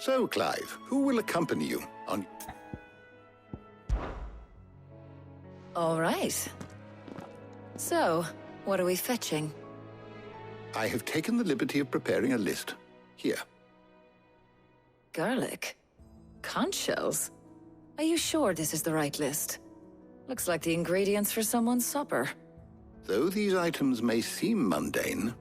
So, Clive, who will accompany you on... All right. So, what are we fetching? I have taken the liberty of preparing a list. Here. Garlic? Conch shells? Are you sure this is the right list? Looks like the ingredients for someone's supper. Though these items may seem mundane,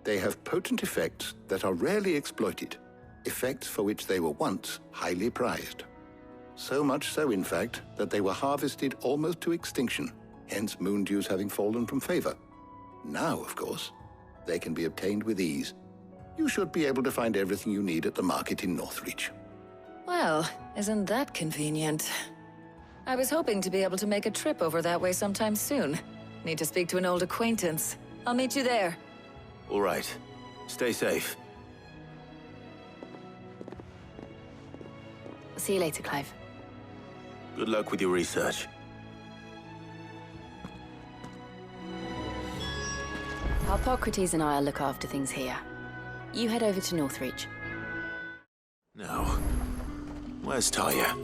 they have potent effects that are rarely exploited, effects for which they were once highly prized. So much so, in fact, that they were harvested almost to extinction, hence moon dews having fallen from favor. Now, of course, they can be obtained with ease. You should be able to find everything you need at the market in Northreach. Well, isn't that convenient? I was hoping to be able to make a trip over that way sometime soon. Need to speak to an old acquaintance. I'll meet you there. All right. Stay safe. I'll see you later, Clive. Good luck with your research. Harpocrates and I'll look after things here. You head over to Northreach. Now, where's Talia?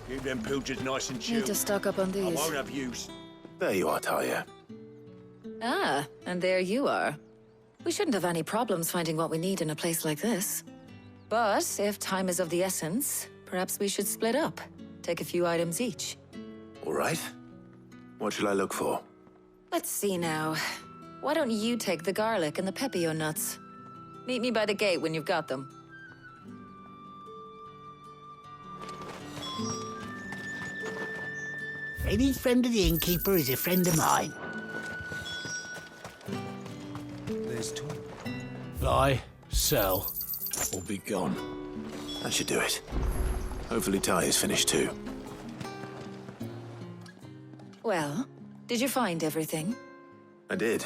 Keep them pilchards nice and Need chilled. to stock up on I these. won't have use. There you are, Talia. Ah, and there you are. We shouldn't have any problems finding what we need in a place like this. But if time is of the essence, perhaps we should split up. Take a few items each. All right. What shall I look for? Let's see now. Why don't you take the garlic and the pepio nuts? Meet me by the gate when you've got them. Any friend of the innkeeper is a friend of mine. There's two. Buy, sell, or be gone. That should do it. Hopefully Talia's finished too. Well, did you find everything? I did.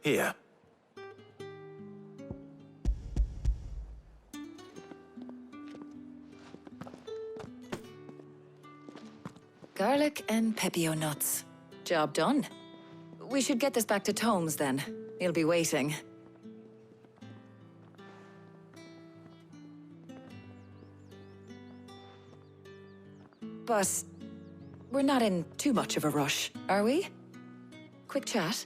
Here. Garlic and pepio nuts. Job done. We should get this back to Tomes then. He'll be waiting. But we're not in too much of a rush, are we? Quick chat.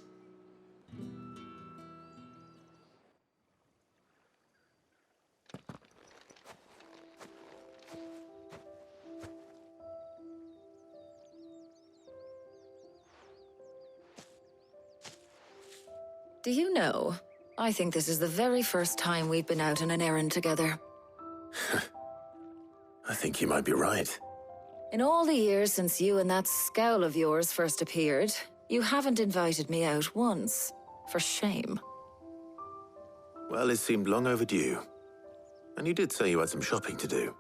Do you know, I think this is the very first time we've been out on an errand together. I think you might be right. In all the years since you and that scowl of yours first appeared, you haven't invited me out once. For shame. Well, it seemed long overdue. And you did say you had some shopping to do.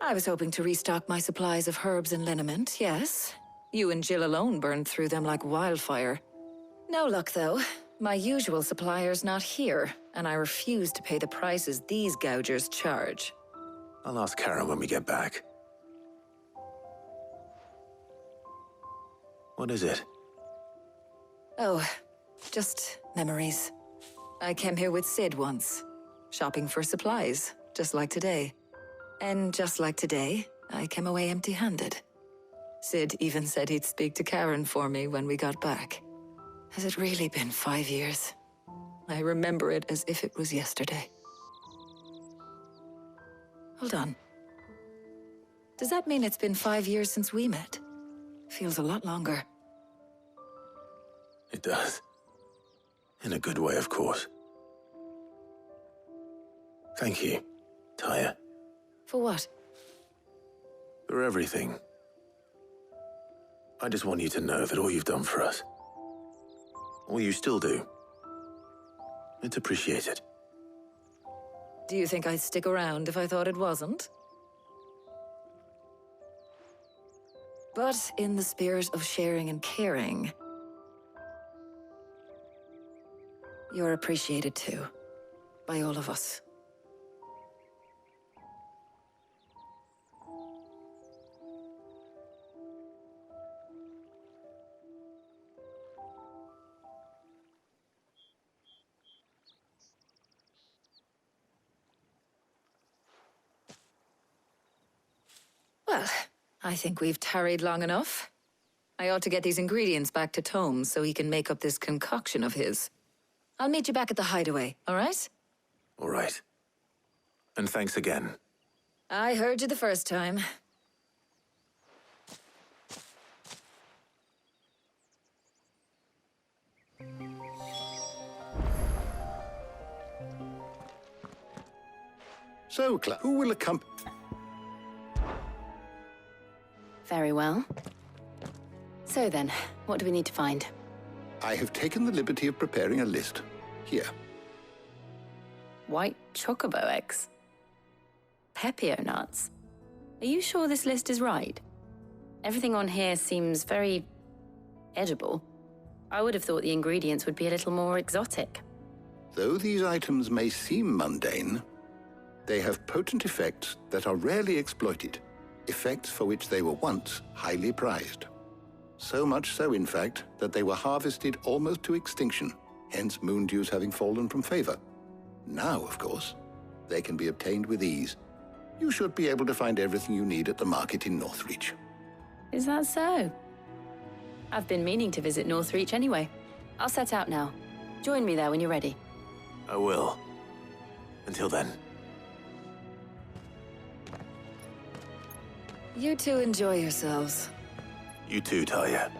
I was hoping to restock my supplies of herbs and liniment, yes. You and Jill alone burned through them like wildfire. No luck, though. My usual supplier's not here, and I refuse to pay the prices these gougers charge. I'll ask Karen when we get back. What is it? Oh, just memories. I came here with Sid once, shopping for supplies, just like today. And just like today, I came away empty-handed. Sid even said he'd speak to Karen for me when we got back. Has it really been 5 years? I remember it as if it was yesterday. Hold on. Does that mean it's been 5 years since we met? Feels a lot longer. It does. In a good way, of course. Thank you, Taya. For what? For everything. I just want you to know that all you've done for us, all you still do, it's appreciated. Do you think I'd stick around if I thought it wasn't? But in the spirit of sharing and caring, you're appreciated too, by all of us. Well, I think we've tarried long enough. I ought to get these ingredients back to Tome so he can make up this concoction of his. I'll meet you back at the hideaway, all right? All right. And thanks again. I heard you the first time. So, who will accompany... Very well. So then, what do we need to find? I have taken the liberty of preparing a list. Here. White chocobo eggs. Pepio nuts. Are you sure this list is right? Everything on here seems very edible. I would have thought the ingredients would be a little more exotic. Though these items may seem mundane, they have potent effects that are rarely exploited, effects for which they were once highly prized. So much so, in fact, that they were harvested almost to extinction, hence moon dews having fallen from favor. Now, of course, they can be obtained with ease. You should be able to find everything you need at the market in Northreach. Is that so? I've been meaning to visit Northreach anyway. I'll set out now. Join me there when you're ready. I will. Until then. You two enjoy yourselves. You too, Talia.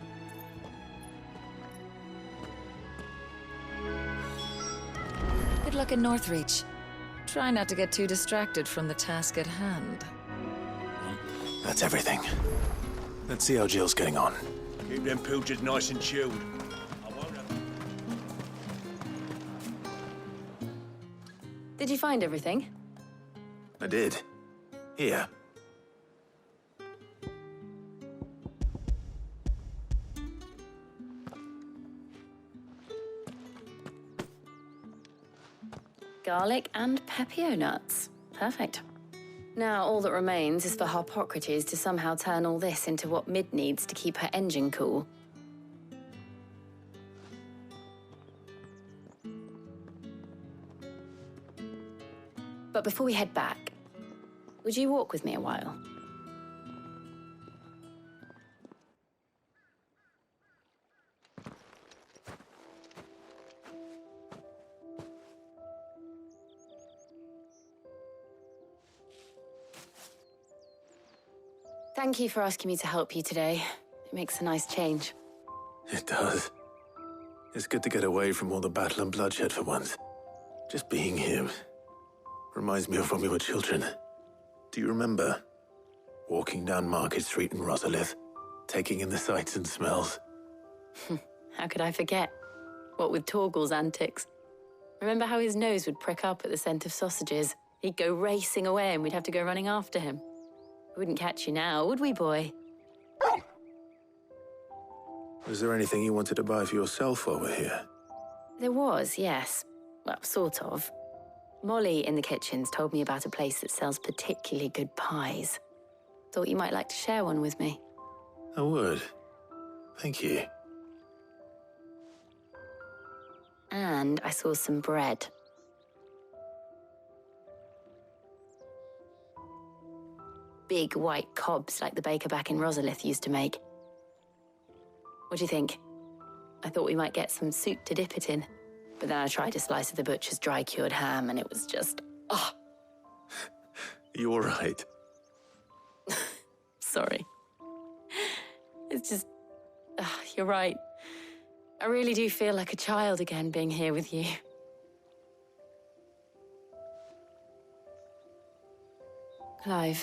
Good luck in Northreach. Try not to get too distracted from the task at hand. That's everything. Let's see how Jill's getting on. Keep them pilchards nice and chilled. I won't have... Did you find everything? I did. Here. Garlic and pepio nuts. Perfect. Now all that remains is for Harpocrates to somehow turn all this into what Mid needs to keep her engine cool. But before we head back, would you walk with me a while? Thank you for asking me to help you today. It makes a nice change. It does. It's good to get away from all the battle and bloodshed for once. Just being here reminds me of when we were children. Do you remember? Walking down Market Street in Rosalith, taking in the sights and smells. How could I forget? What with Torgal's antics. Remember how his nose would prick up at the scent of sausages? He'd go racing away and we'd have to go running after him. We wouldn't catch you now, would we, boy? Was there anything you wanted to buy for yourself while we're here? There was, yes. Well, sort of. Molly in the kitchens told me about a place that sells particularly good pies. Thought you might like to share one with me. I would. Thank you. And I saw some bread. Big white cobs like the baker back in Rosalith used to make. What do you think? I thought we might get some soup to dip it in, but then I tried a slice of the butcher's dry-cured ham and it was just, oh. You all right? Sorry. It's just, you're right. I really do feel like a child again being here with you. Clive.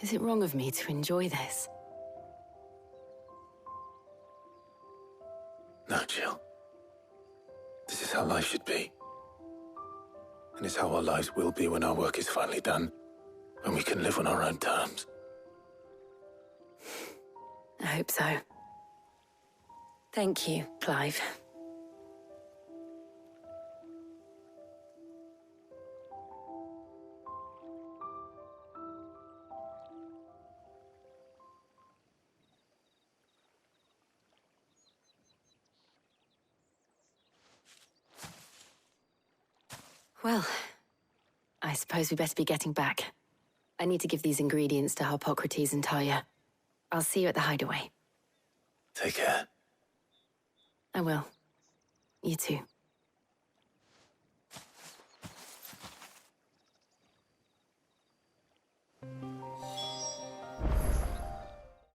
Is it wrong of me to enjoy this? No, Jill. This is how life should be. And it's how our lives will be when our work is finally done. When we can live on our own terms. I hope so. Thank you, Clive. Well, I suppose we better be getting back. I need to give these ingredients to Harpocrates and Talia. I'll see you at the hideaway. Take care. I will. You too.